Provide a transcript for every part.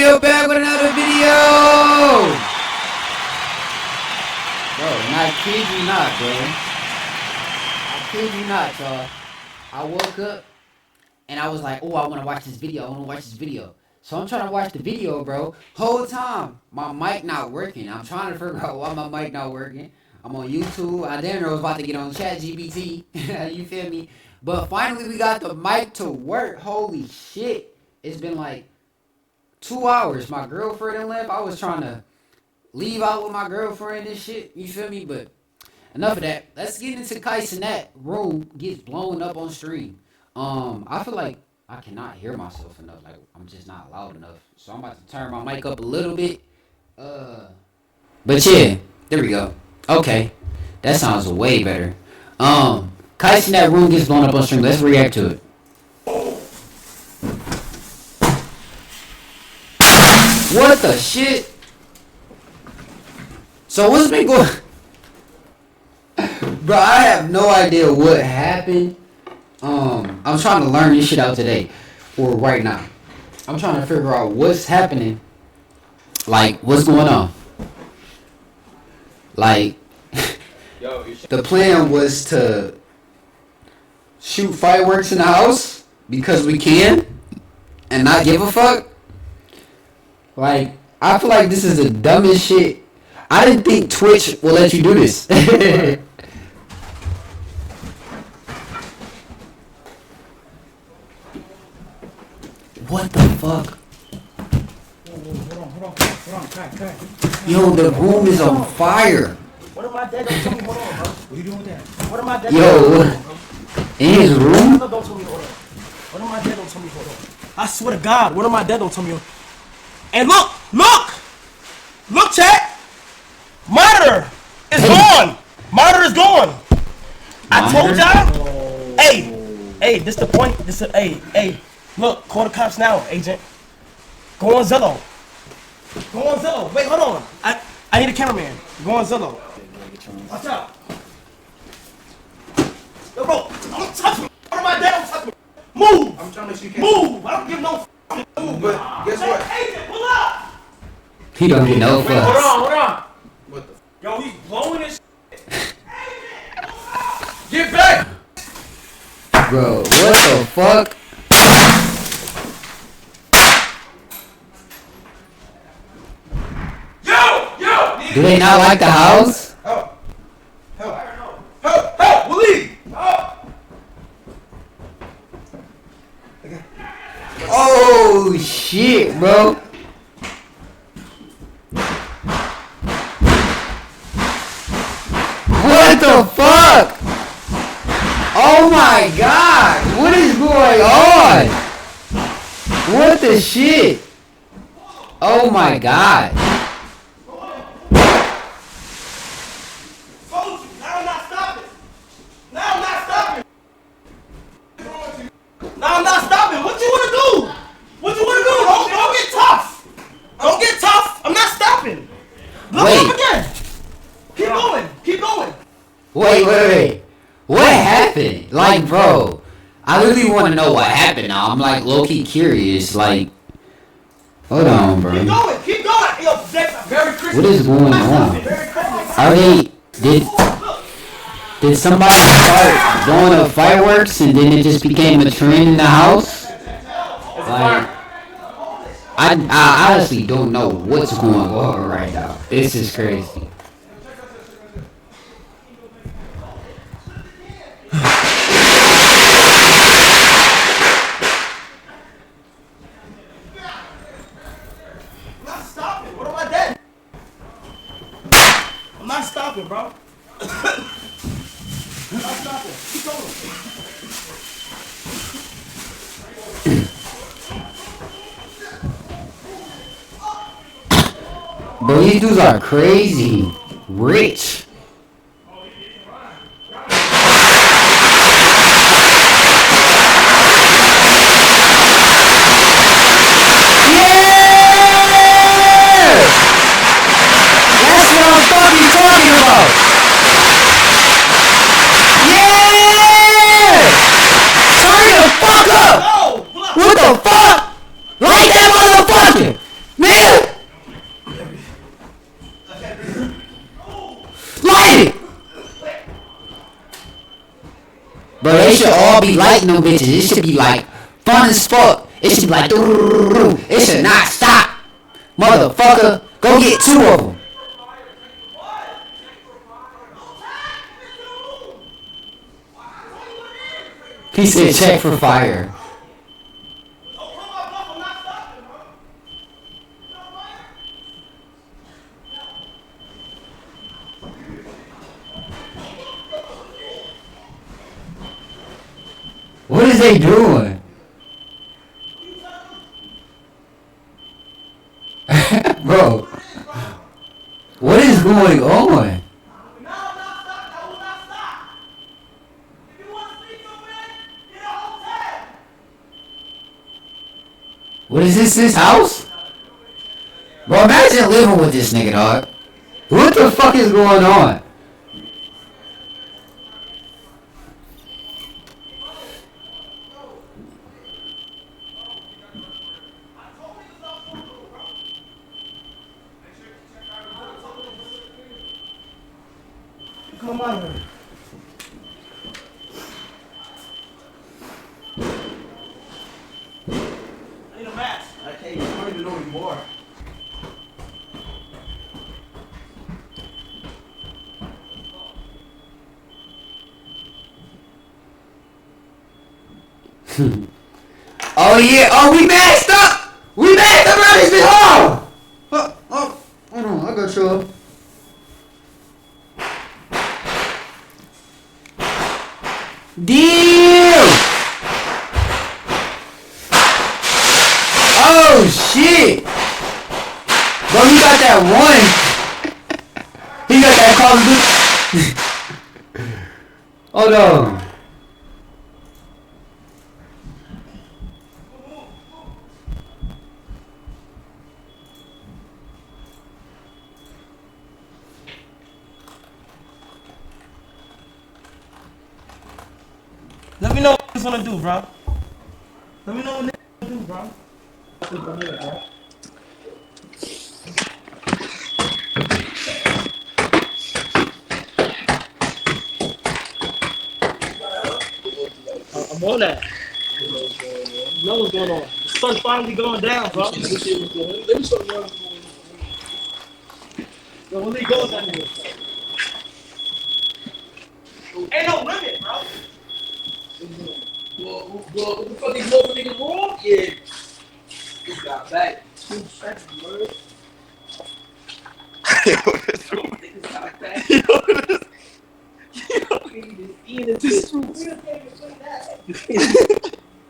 Yo, back with another video! Bro, I kid you not, bro. I kid you not, y'all. I woke up and I was like, oh, I want to watch this video. So I'm trying to watch the video, bro. Whole time, my mic not working. I'm trying to figure out why my mic not working. I'm on YouTube. I damn near was about to get on ChatGPT. You feel me? But finally, we got the mic to work. Holy shit. It's been like 2 hours. My girlfriend left. I was trying to leave out with my girlfriend and shit. You feel me? But enough of that. Let's get into Kais and that room gets blown up on stream. I feel like I cannot hear myself enough. Like, I'm just not loud enough. So I'm about to turn my mic up a little bit. But yeah, there we go. Okay. That sounds way better. Kais and that room gets blown up on stream. Let's react to it. What the shit? So what's been going? Bro, I have no idea what happened. I'm trying to learn this shit out today, or right now. I'm trying to figure out what's happening. Like, what's going on? Like, the plan was to shoot fireworks in the house because we can, and not give a fuck. Like, I feel like this is the dumbest shit. I didn't think Twitch will let you do this. What the fuck? Hold on. Yo, the room is on fire. What am I dead? Don't tell me hold on, bro. What are you doing with that? What am I dead? Yo, in his room? Don't tell me hold on. What am I dead? Don't tell me hold on. I swear to God, what am I dead? Don't tell me. And look, chat. Monitor is gone. Monitor is gone. I told y'all. Hey, this the point. Hey. Look, call the cops now, agent. Go on Zillow. Wait, hold on. I need a cameraman. Go on Zillow. Watch out. Yo, bro, don't touch me. What am I dead? Don't touch me. Move. I'm trying to make sure you can't move. I don't give no move, but guess what? Agent, pull up. He don't get no fuss. Hold on. What the? Yo, he's blowing this shit. Get back. Bro, what the fuck? Do they not like the house? Help! We'll leave! Oh shit, bro. What the fuck? Oh my god! What is going on? What the shit? Oh my god. Now I'm not stopping. What you wanna do? Don't get tough. Don't get tough. I'm not stopping. Look up again. Keep going. Wait. What happened? Like, bro, I really want to know what happened now. I'm like low-key curious. Like, hold on, bro. Keep going. Yo, Merry Christmas. What is going on? Are they... Did somebody start blowing up fireworks and then it just became a trend in the house? Like, I honestly don't know what's going on right now. This is crazy. I'm not stopping. What am I dead? I'm not stopping, bro. I'm not stopping. Keep going. Bro, these dudes are crazy. Rich. Man! Light it! Bro, they should all be lighting them bitches. It should be like fun as fuck. It should be like it should not stop. Motherfucker, go get 2 of them. He said check for fire. What is they doing? Bro, what is going on? What is this house? Bro, imagine living with this nigga, dog. What the fuck is going on? Come on. Ain't a match. I can't even know anymore. Oh yeah, oh we messed up! We messed up on this bitch! Hold on, I got you. Deal! Oh shit! Bro, he got that one. He got that Call of Duty. Hold on. Let me know what niggas wanna do, bro. Let me know what niggas wanna do, bro. I'm on that. You know what's going on. The sun's finally going down, bro. Let me show you what's going on. Let me show you what's going on. Yo, when they go down here. Ain't no limit, bro. Well, what the fuck these little niggas wrong? Yeah. He got back 2 seconds, bro. Yo, this room. Niggas got back. Yo, this room.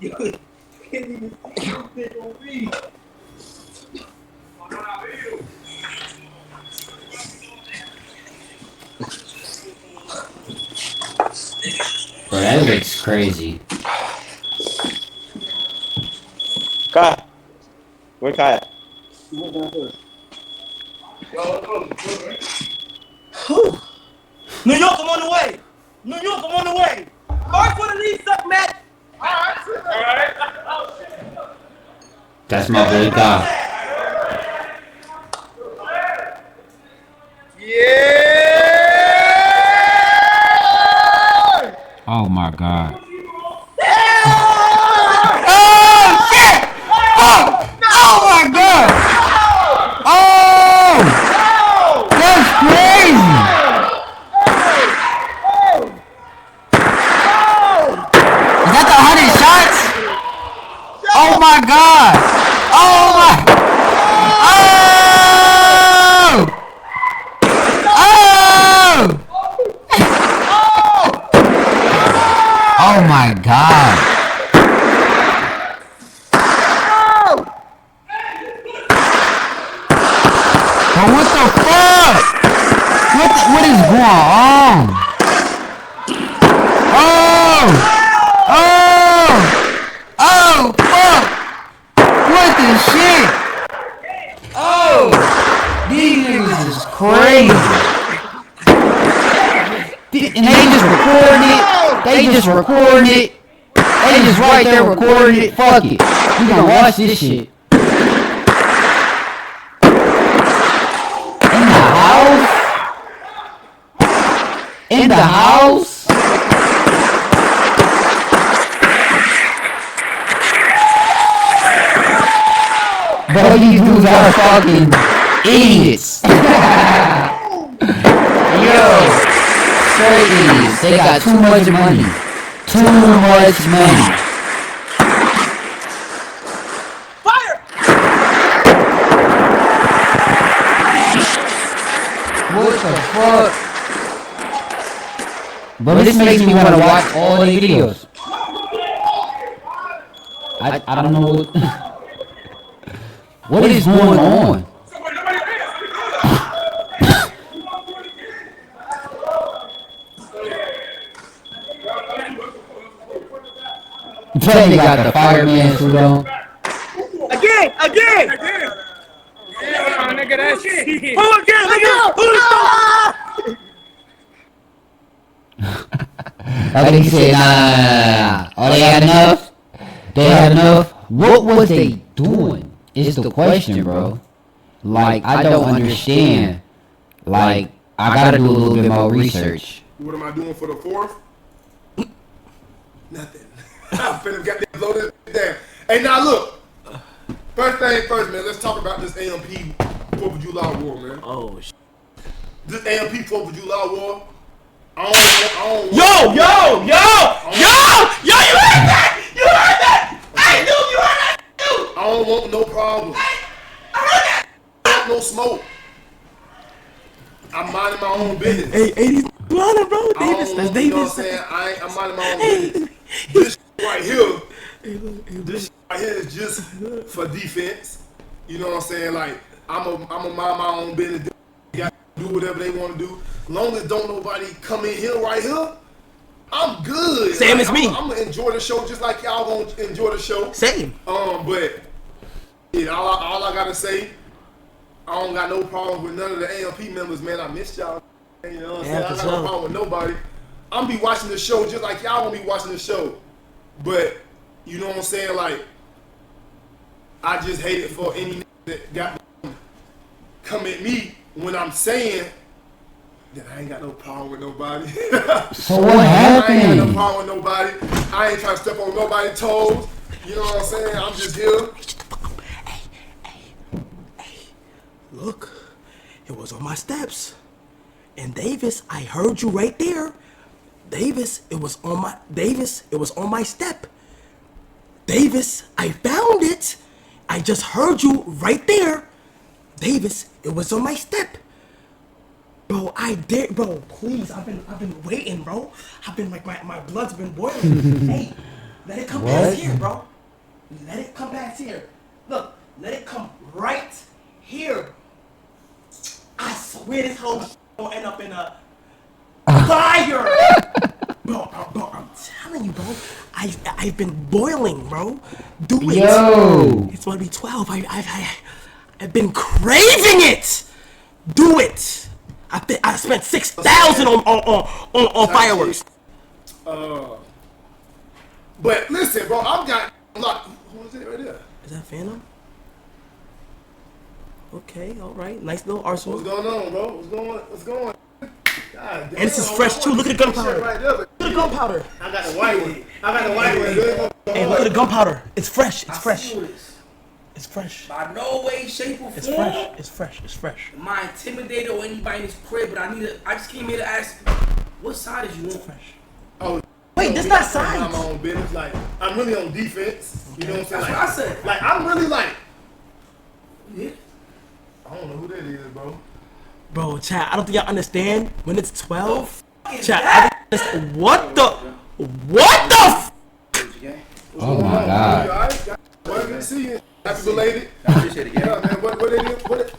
Yo, can't even see this bitch on me. Bro, that looks crazy. Kai. Where Kai at? New York, I'm on the way. New York, I'm on the way. Mark for the lead suck, Matt. Alright. That's my boy God. Yeah! Oh my God. Oh my God! Oh! That's crazy! Is that the 100 shots? Oh my God! Oh my! Oh! Oh my God! But what the fuck? What is going on? Oh! Oh! Oh! Fuck! What the shit? Oh! These niggas is crazy. And they just recording it. They just recording it. They just right there recording it. Fuck it. We gonna watch this shit. the house? Bro, you dudes are fucking idiots. Yo, straight idiots. They got too much money. Too much money. Fire! What the fuck? Bro, this makes me want to watch all the videos. I don't know what... What is going on? They got the fireman suit on. Again! Yeah, nigga, that shit. Pull again, nigga! Like they said, nah. Oh, they had enough? They had enough? What was they doing? Is the question, bro. Like, I don't understand. Like, I gotta do a little bit more research. What am I doing for the 4th? Nothing. I'm finna get that loaded down. Hey, now look. First thing first, man. Let's talk about this AMP 4th of July war, man. Oh, shit. This AMP 4th of July war. I don't Yo! You heard that? Hey, dude, you heard that? Dude! I don't want no problem. I heard that! I don't want no smoke. I'm minding my own business. Hey, 80s running, bro. I don't Davis, want, that's you know what I'm Davis. saying? I'm minding my own business. This right here. This right here is just for defense. You know what I'm saying? Like, I'm a mind my own business. They got to do whatever they want to do. Long as don't nobody come in here right here, I'm good. Same Like, as me. I'm gonna enjoy the show just like y'all gonna enjoy the show. Same. But yeah, all I gotta say, I don't got no problem with none of the AMP members, man. I missed y'all. You know what I'm saying? I for got no sure. problem with nobody. I'm be watching the show just like y'all gonna be watching the show. But you know what I'm saying? Like, I just hate it for any that got come at me when I'm saying that I ain't got no problem with nobody. So what I ain't got no happened? problem with nobody. I ain't trying to step on nobody's toes. You know what I'm saying? I'm just here. Look, it was on my steps. And Davis, I heard you right there. Davis, it was on my step. Davis, I found it. I just heard you right there. Davis, it was on my step. Bro, bro, please, I've been waiting, bro. I've been like my blood's been boiling. Hey, let it come past here, bro. Let it come past here. Look, let it come right here. I swear this whole will end up in a fire. Bro, I'm telling you, bro. I've been boiling, bro. Do it. Yo. It's gonna be 12. I've been craving it. Do it. I spent 6,000 on fireworks. But listen, bro, I've got like, who is it right there? Is that Phantom? Okay, all right. Nice little arsenal. What's going on, bro? What's going? God damn, And this is fresh too. Look at the gunpowder. Right there, Look at the gunpowder. I got the white one. Hey, look at the gunpowder. It's fresh. It's fresh. It's fresh. By no way, shape, or It's form fresh. It's fresh. It's fresh. am I intimidated or anybody in this crib, but I just came here to ask, what side did you want? Fresh. Oh, Wait, this not I'm sides. my own business. Like, I'm really on defense. You know what I'm saying? That's Like, what I said. Like, I'm really like, Yeah. I don't know who that is, bro. Bro, chat, I don't think y'all understand when it's 12. Chat, I don't understand. What the f- Oh my god. You alright? Well, good to see you. Happy belated. Yeah, man. What it is? What it?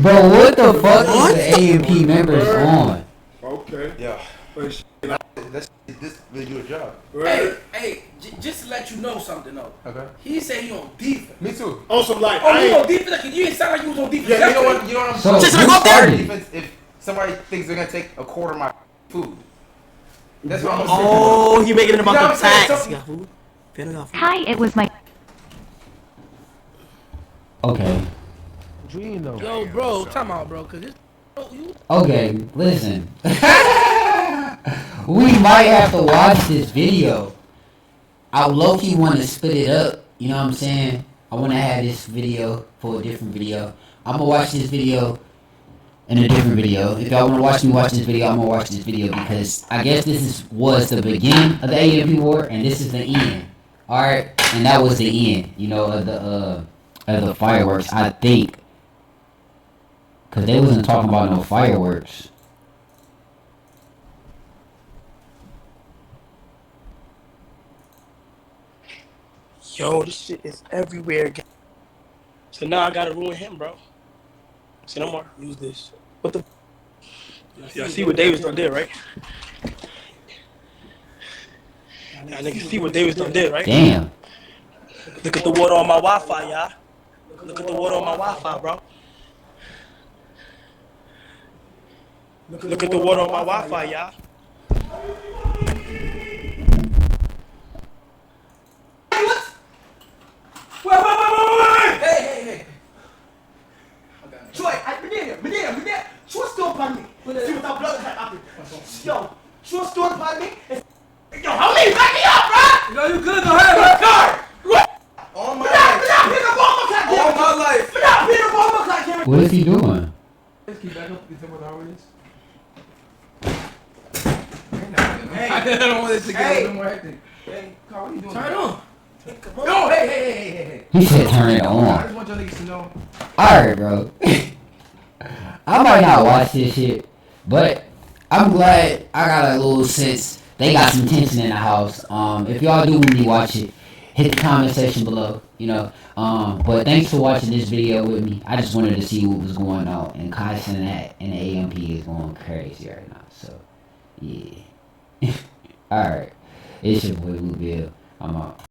Bro, what the fuck is the AMP members on? Okay. Yeah. But shit, This really do a job. right. Hey, just to let you know something though. Okay. He said he on defense. Me too. On some like, Oh, I you on ain't. defense? Like, you didn't sound like you was on defense. Yeah, you know what? yesterday. You know what I'm So, Just who go up there. started? Defense, if somebody thinks they're gonna take a quarter of my food, that's what I'm saying. Oh, you making it You know about what the I'm saying? tax. Some- You got food? Phantom got food. Hi, it was my. Okay. Yo, bro, time out, bro, cause this, you Okay, listen. We might have to watch this video. I low-key want to split it up. You know what I'm saying? I want to have this video for a different video. I'm going to watch this video in a different video. If y'all want to watch me watch this video, I'm going to watch this video because I guess this was the beginning of the AMP war and this is the end. Alright? And that was the end, you know, of the fireworks, I think. Because they wasn't talking about no fireworks. Yo, this shit is everywhere. So now I gotta ruin him, bro. See, no more. Use this. What the? Y'all see what Davis done did, right? Y'all niggas see what Davis done did, right? Damn. Look at the water on my Wi-Fi, y'all. Look at the water on my Wi-Fi, bro. Look at the water on my Wi-Fi, y'all. Wait. Hey. Troy, Medina. Troy stole upon me. See what that blood clot happened. Yo, Troy stole upon me. Yo, homie, back me up, bro. Yo, you good? Go ahead, let's go. All my life. What is he doing? Let's keep back up. Get some of the harmonies. I don't want this to get a little more hectic. Hey, Carl, what are you doing? Turn it on. No, hey. He said turn it I on. just want your niggas to know. Alright, bro. I might not watch this shit, but I'm glad I got a little sense. They got some tension in the house. If y'all do want me to watch it, hit the comment section below, you know. But thanks for watching this video with me. I just wanted to see what was going on. And Kai Cenat and the AMP is going crazy right now. So, yeah. Alright. It's your boy Blue Bill. I'm out.